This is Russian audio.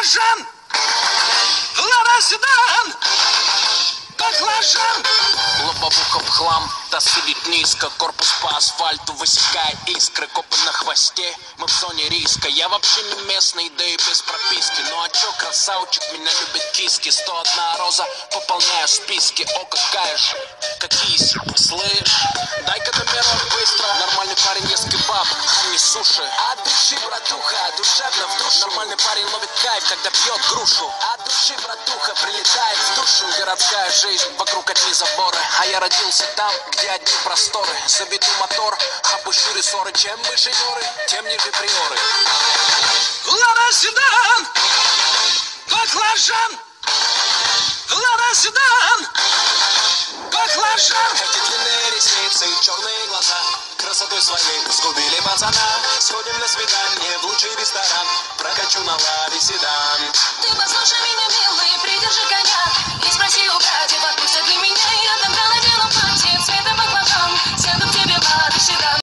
Баклажан! Лада седан! Баклажан! Лобовуха в хлам, та сидит низко. Корпус по асфальту высекает искры. Копы на хвосте, мы в зоне риска. Я вообще не местный, да и без прописки. Ну а чё, красавчик, меня любят киски. 101 роза, пополняю списки. О, какая же, какие сипы, слышь? Дай-ка номерок быстро. Нормальный парень ест кебаб, а не суши. От души, братуха, душевно в душу. Нормальный парень ловит кайф, когда пьет грушу. От души, братуха, прилетает в душу. Городская жизнь, вокруг одни заборы. А я родился там, где одни просторы. Заведу мотор, опущу рессоры. Чем выше горы, тем ниже приоры. Лада седан! Баклажан! Лада седан! Баклажан! Эти длинные ресницы и черные глаза красотой своей сгубили пацана. Сходим на свидание в лучший ресторан. Прокачу на Ладе седан. Ты